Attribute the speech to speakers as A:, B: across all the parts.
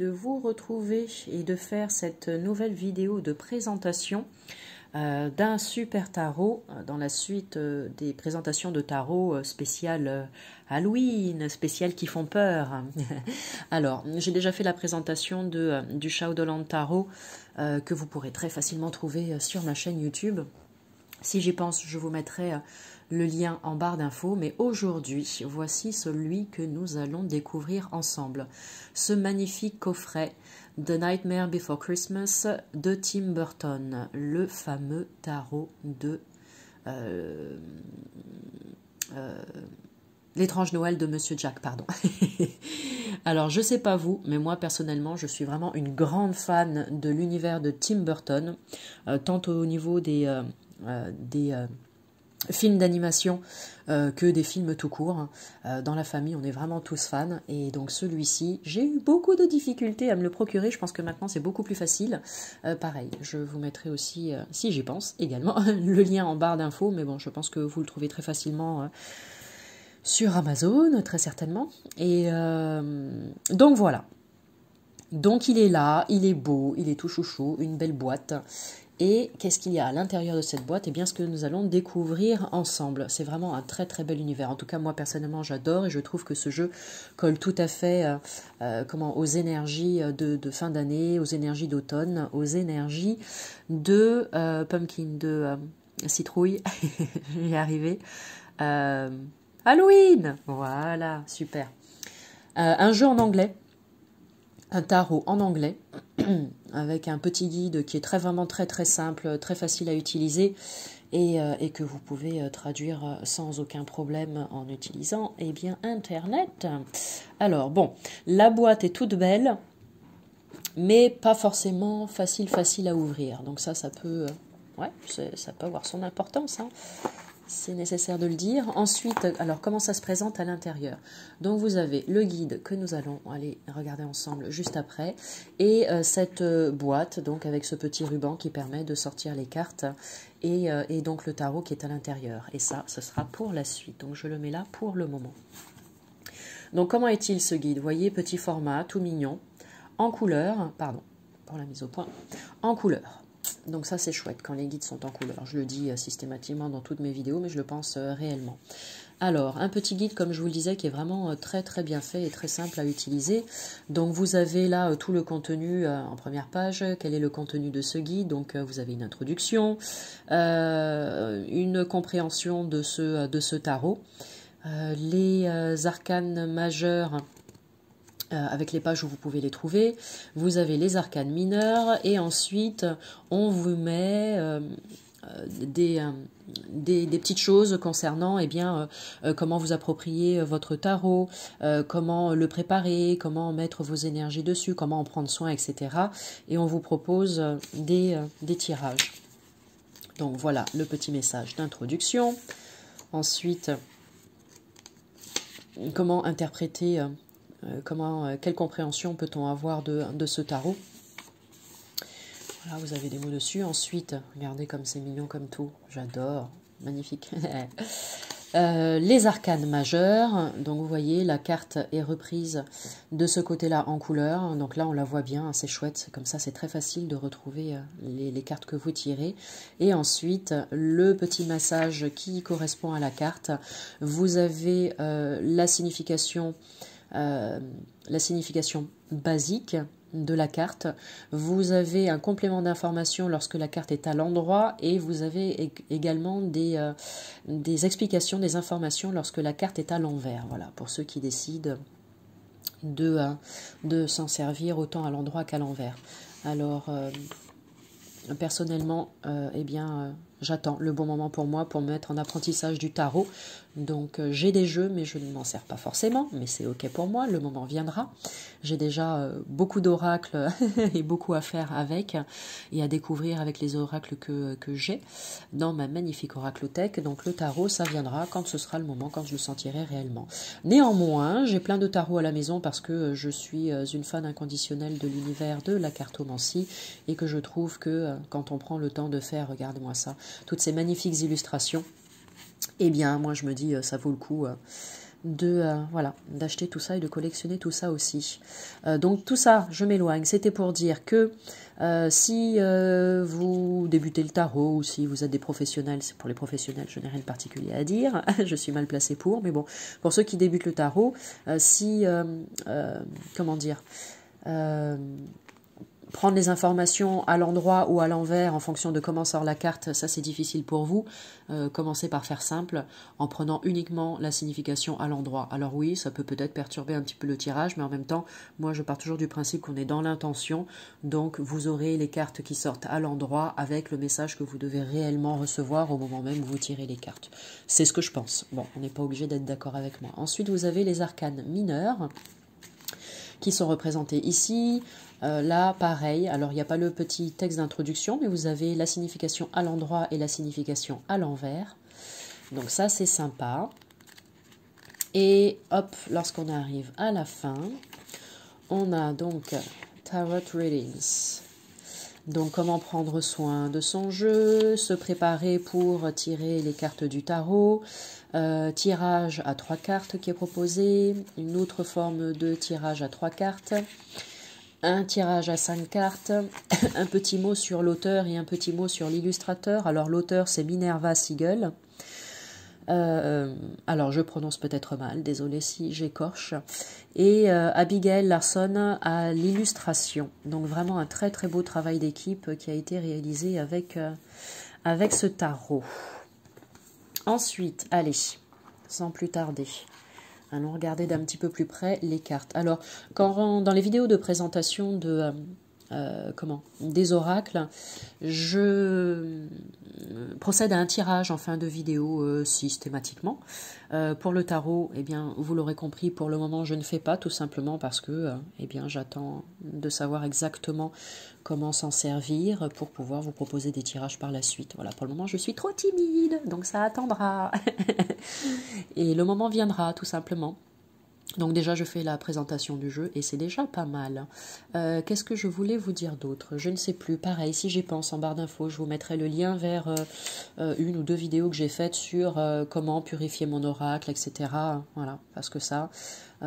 A: de vous retrouver et de faire cette nouvelle vidéo de présentation d'un super tarot dans la suite des présentations de tarot spéciales Halloween, spéciales qui font peur. Alors, j'ai déjà fait la présentation du Shadowland Tarot que vous pourrez très facilement trouver sur ma chaîne YouTube. Si j'y pense, je vous mettrai le lien en barre d'infos, mais aujourd'hui, voici celui que nous allons découvrir ensemble. Ce magnifique coffret The Nightmare Before Christmas de Tim Burton, le fameux tarot de L'étrange Noël de Monsieur Jack, pardon. Alors, je sais pas vous, mais moi, personnellement, je suis vraiment une grande fan de l'univers de Tim Burton, tant au niveau des films d'animation que des films tout court. Dans la famille, on est vraiment tous fans. Et donc celui-ci, j'ai eu beaucoup de difficultés à me le procurer. Je pense que maintenant, c'est beaucoup plus facile. Pareil, je vous mettrai aussi, si j'y pense, également, le lien en barre d'infos. Mais bon, je pense que vous le trouvez très facilement sur Amazon, très certainement. Et donc voilà. Donc il est là, il est beau, il est tout chouchou, une belle boîte. Et qu'est-ce qu'il y a à l'intérieur de cette boîte? Eh bien, ce que nous allons découvrir ensemble. C'est vraiment un très très bel univers. En tout cas, moi personnellement, j'adore et je trouve que ce jeu colle tout à fait aux énergies de fin d'année, aux énergies d'automne, aux énergies de pumpkin, de citrouille. Je vais y arriver. Halloween! Voilà, super. Un jeu en anglais. Un tarot en anglais avec un petit guide qui est vraiment très simple, très facile à utiliser et que vous pouvez traduire sans aucun problème en utilisant Internet. Alors bon, la boîte est toute belle, mais pas forcément facile à ouvrir. Donc ça peut avoir son importance, hein. C'est nécessaire de le dire. Ensuite, alors comment ça se présente à l'intérieur? Donc vous avez le guide que nous allons aller regarder ensemble juste après. Et cette boîte, donc avec ce petit ruban qui permet de sortir les cartes. Et donc le tarot qui est à l'intérieur. Et ça, ce sera pour la suite. Donc je le mets là pour le moment. Donc comment est-il ce guide? Vous voyez, petit format, tout mignon, en couleur, pardon, pour la mise au point, en couleur. Donc ça c'est chouette quand les guides sont en couleur. Je le dis systématiquement dans toutes mes vidéos, mais je le pense réellement. Alors, un petit guide, comme je vous le disais, qui est vraiment très bien fait et très simple à utiliser. Donc vous avez là tout le contenu en première page. Quel est le contenu de ce guide? Donc vous avez une introduction, une compréhension de ce tarot, les arcanes majeurs, avec les pages où vous pouvez les trouver. Vous avez les arcanes mineurs et ensuite on vous met des petites choses concernant comment vous approprier votre tarot, comment le préparer, comment mettre vos énergies dessus, comment en prendre soin, etc. Et on vous propose des tirages. Donc voilà le petit message d'introduction. Ensuite, comment interpréter quelle compréhension peut-on avoir de ce tarot? Voilà, vous avez des mots dessus. Ensuite, regardez comme c'est mignon comme tout. J'adore. Magnifique. Les arcanes majeurs. Donc, vous voyez, la carte est reprise de ce côté-là en couleur. Donc là, on la voit bien. C'est chouette. Comme ça, c'est très facile de retrouver les cartes que vous tirez. Et ensuite, le petit massage qui correspond à la carte. Vous avez la signification basique de la carte. Vous avez un complément d'information lorsque la carte est à l'endroit et vous avez également des explications, des informations lorsque la carte est à l'envers. Voilà, pour ceux qui décident de s'en servir autant à l'endroit qu'à l'envers. Alors, personnellement, j'attends le bon moment pour moi pour me mettre en apprentissage du tarot. Donc j'ai des jeux, mais je ne m'en sers pas forcément, mais c'est ok pour moi, le moment viendra. J'ai déjà beaucoup d'oracles et beaucoup à faire avec et à découvrir avec les oracles que j'ai dans ma magnifique oraclothèque. Donc le tarot, ça viendra quand ce sera le moment, quand je le sentirai réellement. Néanmoins, j'ai plein de tarots à la maison parce que je suis une fan inconditionnelle de l'univers de la cartomancie et que je trouve que quand on prend le temps de faire, regardez-moi ça, toutes ces magnifiques illustrations, eh bien, moi je me dis, ça vaut le coup voilà, d'acheter tout ça et de collectionner tout ça aussi. Donc tout ça, je m'éloigne. C'était pour dire que si vous débutez le tarot ou si vous êtes des professionnels, c'est pour les professionnels, je n'ai rien de particulier à dire, je suis mal placée pour, mais bon, pour ceux qui débutent le tarot, comment dire, prendre les informations à l'endroit ou à l'envers en fonction de comment sort la carte, ça c'est difficile pour vous. Commencez par faire simple en prenant uniquement la signification à l'endroit. Alors oui, ça peut peut-être perturber un petit peu le tirage, mais en même temps, moi je pars toujours du principe qu'on est dans l'intention, donc vous aurez les cartes qui sortent à l'endroit avec le message que vous devez réellement recevoir au moment même où vous tirez les cartes. C'est ce que je pense. Bon, on n'est pas obligé d'être d'accord avec moi. Ensuite, vous avez les arcanes mineurs qui sont représentés ici. Là, pareil, alors il n'y a pas le petit texte d'introduction, mais vous avez la signification à l'endroit et la signification à l'envers. Donc ça, c'est sympa. Et hop, lorsqu'on arrive à la fin, on a donc Tarot Readings. Donc comment prendre soin de son jeu, se préparer pour tirer les cartes du tarot, tirage à 3 cartes qui est proposé, une autre forme de tirage à 3 cartes, un tirage à 5 cartes, un petit mot sur l'auteur et un petit mot sur l'illustrateur. Alors l'auteur c'est Minerva Siegel. Alors je prononce peut-être mal, désolé si j'écorche. Et Abigail Larson à l'illustration. Donc vraiment un très très beau travail d'équipe qui a été réalisé avec ce tarot. Ensuite, allez, sans plus tarder. Allons regarder d'un petit peu plus près les cartes. Alors, dans les vidéos de présentation des oracles, je procède à un tirage en fin de vidéo systématiquement. Pour le tarot, eh bien, vous l'aurez compris, pour le moment, je ne fais pas, tout simplement parce que eh bien, j'attends de savoir exactement comment s'en servir pour pouvoir vous proposer des tirages par la suite. Voilà, pour le moment, je suis trop timide, donc ça attendra. Et le moment viendra, tout simplement. Donc déjà, je fais la présentation du jeu et c'est déjà pas mal. Qu'est-ce que je voulais vous dire d'autre? Je ne sais plus. Pareil, si j'y pense, en barre d'infos, je vous mettrai le lien vers une ou deux vidéos que j'ai faites sur comment purifier mon oracle, etc. Voilà, parce que ça,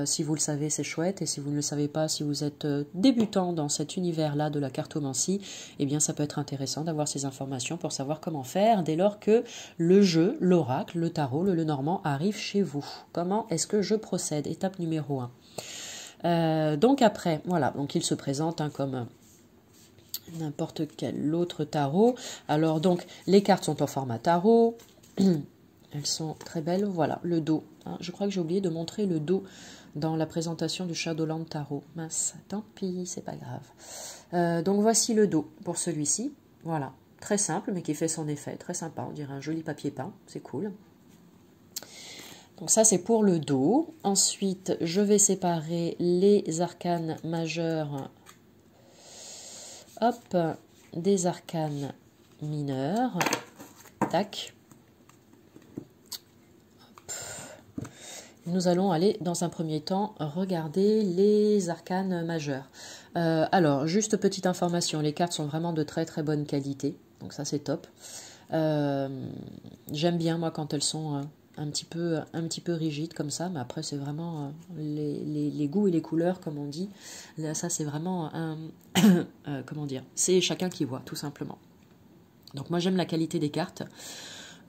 A: si vous le savez, c'est chouette. Et si vous ne le savez pas, si vous êtes débutant dans cet univers-là de la cartomancie, eh bien, ça peut être intéressant d'avoir ces informations pour savoir comment faire dès lors que le jeu, l'oracle, le tarot, le Lenormand arrive chez vous. Comment est-ce que je procède? Étape numéro 1. Donc après, voilà, donc il se présente comme n'importe quel autre tarot. Alors donc, les cartes sont en format tarot. Elles sont très belles. Voilà, le dos. Je crois que j'ai oublié de montrer le dos dans la présentation du Shadowland Tarot. Mince, tant pis, c'est pas grave. Donc voici le dos pour celui-ci. Voilà, très simple, mais qui fait son effet. Très sympa, on dirait un joli papier peint. C'est cool. Donc ça, c'est pour le dos. Ensuite, je vais séparer les arcanes majeurs, hop, des arcanes mineurs. Tac. Hop. Nous allons aller, dans un premier temps, regarder les arcanes majeurs. Alors, juste petite information, les cartes sont vraiment de très très bonne qualité. Donc ça, c'est top. J'aime bien, moi, quand elles sont un petit peu rigides comme ça, mais après, c'est vraiment les goûts et les couleurs, comme on dit. Là, ça, c'est vraiment comment dire, c'est chacun qui voit, tout simplement. Donc moi, j'aime la qualité des cartes.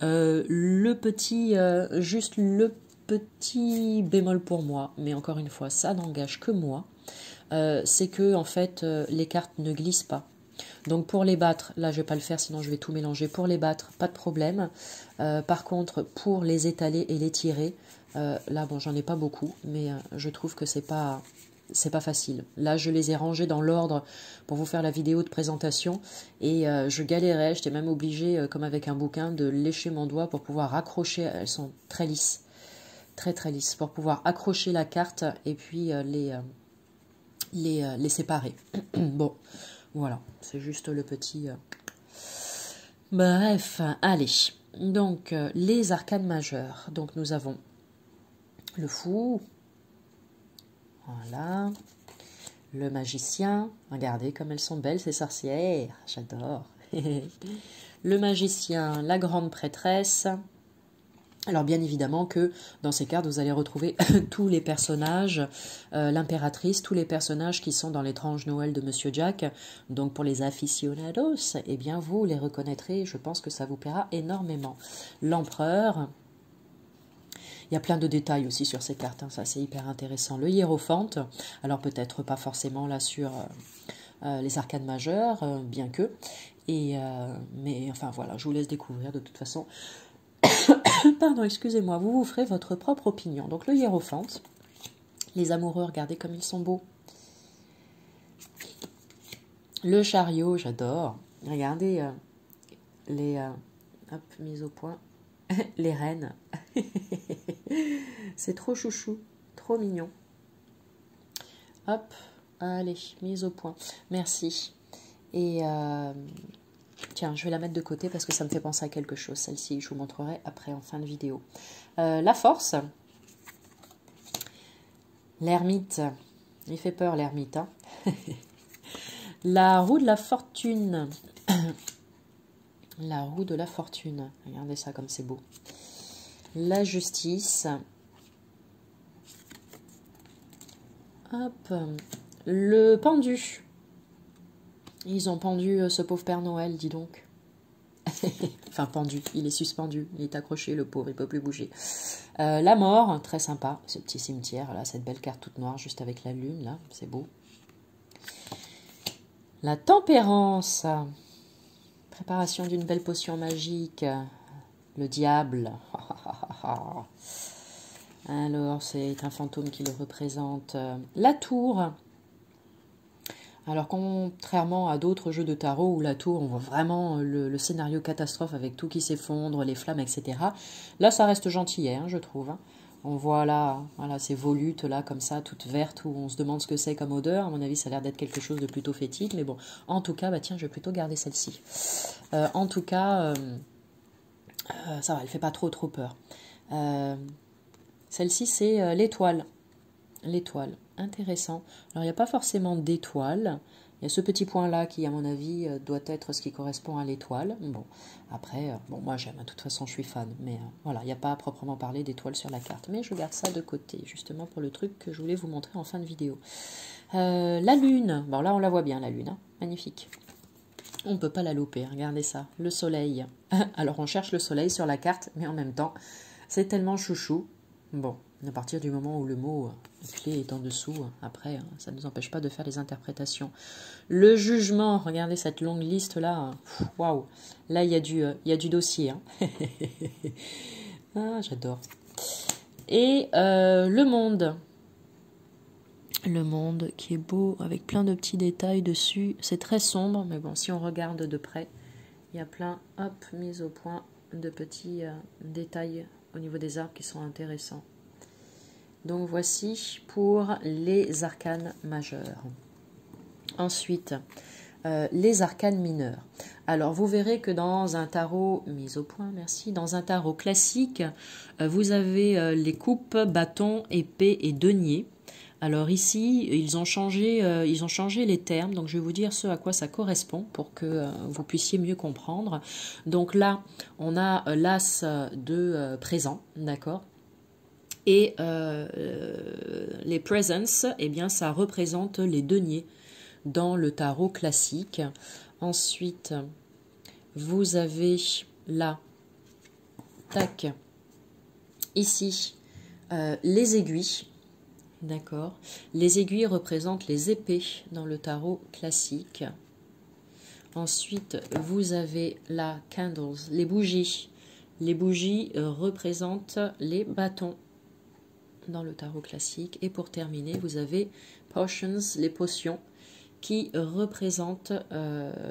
A: Juste le petit bémol pour moi, mais encore une fois, ça n'engage que moi, c'est que en fait, les cartes ne glissent pas. Donc pour les battre, là je vais pas le faire sinon je vais tout mélanger. Pour les battre, pas de problème. Par contre, pour les étaler et les tirer, là bon, j'en ai pas beaucoup, mais je trouve que c'est pas facile. Là, je les ai rangés dans l'ordre pour vous faire la vidéo de présentation et je galérais, j'étais même obligée, comme avec un bouquin, de lécher mon doigt pour pouvoir accrocher. Elles sont très lisses, très très lisses, pour pouvoir accrocher la carte et puis les séparer. Bon, voilà, c'est juste le petit... Bref, allez. Donc, les arcanes majeures. Donc, nous avons le fou. Voilà. Le magicien. Regardez comme elles sont belles, ces sorcières. J'adore. Le magicien, la grande prêtresse. Alors bien évidemment que dans ces cartes, vous allez retrouver tous les personnages, l'impératrice, tous les personnages qui sont dans l'étrange Noël de Monsieur Jack. Donc pour les aficionados, eh bien vous les reconnaîtrez, je pense que ça vous plaira énormément. L'empereur, il y a plein de détails aussi sur ces cartes, hein, ça c'est hyper intéressant. Le hiérophante, alors peut-être pas forcément là sur les arcanes majeures, bien que, mais enfin voilà, je vous laisse découvrir de toute façon. Pardon, excusez-moi, vous vous ferez votre propre opinion. Donc le hiérophante, les amoureux, regardez comme ils sont beaux. Le chariot, j'adore. Regardez les... hop, mise au point. Les reines. C'est trop chouchou, trop mignon. Hop, allez, mise au point. Merci. Et... tiens, je vais la mettre de côté parce que ça me fait penser à quelque chose, celle-ci. Je vous montrerai après en fin de vidéo. La force. L'ermite. Il fait peur, l'ermite. Hein. La roue de la fortune. La roue de la fortune. Regardez ça comme c'est beau. La justice. Hop. Le pendu. Ils ont pendu ce pauvre Père Noël, dis donc. Enfin, pendu, il est suspendu, il est accroché, le pauvre, il ne peut plus bouger. La mort, très sympa, ce petit cimetière, là, cette belle carte toute noire, juste avec la lune, là, c'est beau. La tempérance, préparation d'une belle potion magique, le diable. Alors, c'est un fantôme qui le représente. La tour. Alors, contrairement à d'autres jeux de tarot où la tour, on voit vraiment le scénario catastrophe avec tout qui s'effondre, les flammes, etc. Là, ça reste gentillet, hein, je trouve. Hein. On voit là, voilà, ces volutes là, comme ça, toutes vertes, où on se demande ce que c'est comme odeur. À mon avis, ça a l'air d'être quelque chose de plutôt fétide. Mais bon, en tout cas, bah tiens, je vais plutôt garder celle-ci. En tout cas, ça va, elle fait pas trop peur. Celle-ci, c'est l'étoile. L'étoile. Intéressant. Alors, il n'y a pas forcément d'étoile. Il y a ce petit point-là qui, à mon avis, doit être ce qui correspond à l'étoile. Bon, après, bon, moi j'aime, de toute façon, je suis fan. Mais voilà, il n'y a pas à proprement parler d'étoile sur la carte. Mais je garde ça de côté, justement, pour le truc que je voulais vous montrer en fin de vidéo. La lune. Bon, là, on la voit bien, la lune. Hein. Magnifique. On ne peut pas la louper. Regardez ça. Le soleil. Alors, on cherche le soleil sur la carte, mais en même temps, c'est tellement chouchou. Bon, à partir du moment où le mot clé est en dessous, après, ça ne nous empêche pas de faire les interprétations. Le jugement, regardez cette longue liste-là. Waouh! Là, il y a du dossier. Hein. Ah, j'adore. Et le monde. Le monde qui est beau, avec plein de petits détails dessus. C'est très sombre, mais bon, si on regarde de près, il y a plein, hop, mise au point, de petits détails au niveau des arbres qui sont intéressants. Donc voici pour les arcanes majeures. Ensuite, les arcanes mineurs. Alors vous verrez que dans un tarot, mise au point, merci, dans un tarot classique, vous avez les coupes, bâtons, épées et deniers. Alors ici, ils ont changé les termes, donc je vais vous dire ce à quoi ça correspond pour que vous puissiez mieux comprendre. Donc là, on a l'as de présent, d'accord? Et les presents, eh bien, ça représente les deniers dans le tarot classique. Ensuite, vous avez là, tac, ici, les aiguilles. D'accord. Les aiguilles représentent les épées dans le tarot classique. Ensuite, vous avez la candles, les bougies. Les bougies représentent les bâtons dans le tarot classique. Et pour terminer, vous avez potions, les potions, qui représentent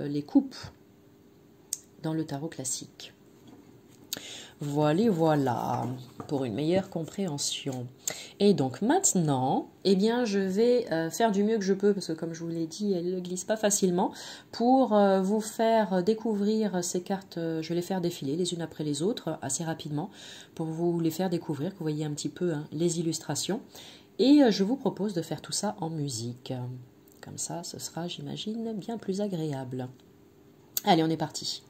A: les coupes dans le tarot classique. Voilà, pour une meilleure compréhension. Et donc maintenant, eh bien, je vais faire du mieux que je peux, parce que comme je vous l'ai dit, elles ne glissent pas facilement, pour vous faire découvrir ces cartes. Je vais les faire défiler les unes après les autres, assez rapidement, pour vous les faire découvrir, que vous voyez un petit peu hein, les illustrations. Et je vous propose de faire tout ça en musique. Comme ça, ce sera, j'imagine, bien plus agréable. Allez, on est parti.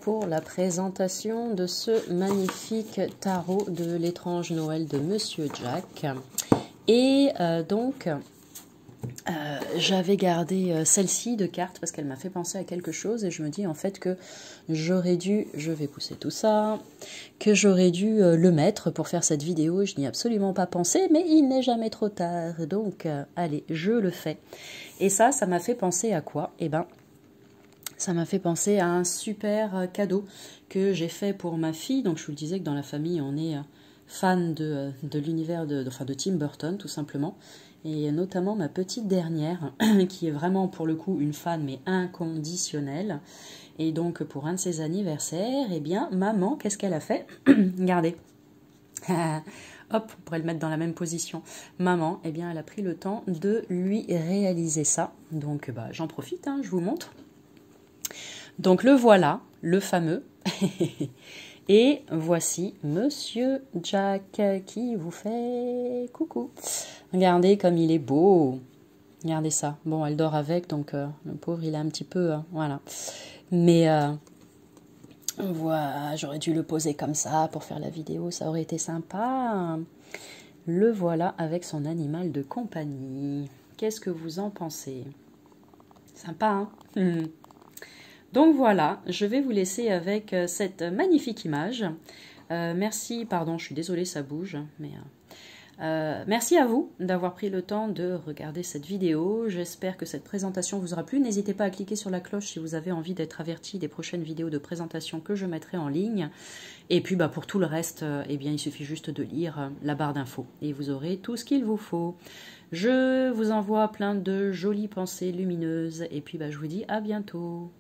A: pour la présentation de ce magnifique tarot de l'étrange Noël de Monsieur Jack. Et j'avais gardé celle-ci de carte parce qu'elle m'a fait penser à quelque chose et je me dis en fait que j'aurais dû, je vais pousser tout ça, que j'aurais dû le mettre pour faire cette vidéo. Je n'y ai absolument pas pensé, mais il n'est jamais trop tard. Donc, allez, je le fais. Et ça m'a fait penser à quoi? Eh ben, ça m'a fait penser à un super cadeau que j'ai fait pour ma fille. Donc, je vous le disais que dans la famille, on est fan de l'univers de Tim Burton, tout simplement. Et notamment ma petite dernière, qui est vraiment pour le coup une fan, mais inconditionnelle. Et donc, pour un de ses anniversaires, eh bien, maman, qu'est-ce qu'elle a fait? Regardez. Hop, on pourrait le mettre dans la même position. Maman, eh bien, elle a pris le temps de lui réaliser ça. Donc, bah, j'en profite, hein, je vous montre. Donc, le voilà, le fameux. Et voici Monsieur Jack qui vous fait coucou. Regardez comme il est beau. Regardez ça. Bon, elle dort avec, donc le pauvre, il est un petit peu... voilà. Mais voilà, j'aurais dû le poser comme ça pour faire la vidéo. Ça aurait été sympa. Le voilà avec son animal de compagnie. Qu'est-ce que vous en pensez? Sympa, hein? Donc voilà, je vais vous laisser avec cette magnifique image. Merci, pardon, je suis désolée, ça bouge, mais merci à vous d'avoir pris le temps de regarder cette vidéo. J'espère que cette présentation vous aura plu. N'hésitez pas à cliquer sur la cloche si vous avez envie d'être averti des prochaines vidéos de présentation que je mettrai en ligne. Et puis bah, pour tout le reste, eh bien, il suffit juste de lire la barre d'infos et vous aurez tout ce qu'il vous faut. Je vous envoie plein de jolies pensées lumineuses et puis bah, je vous dis à bientôt.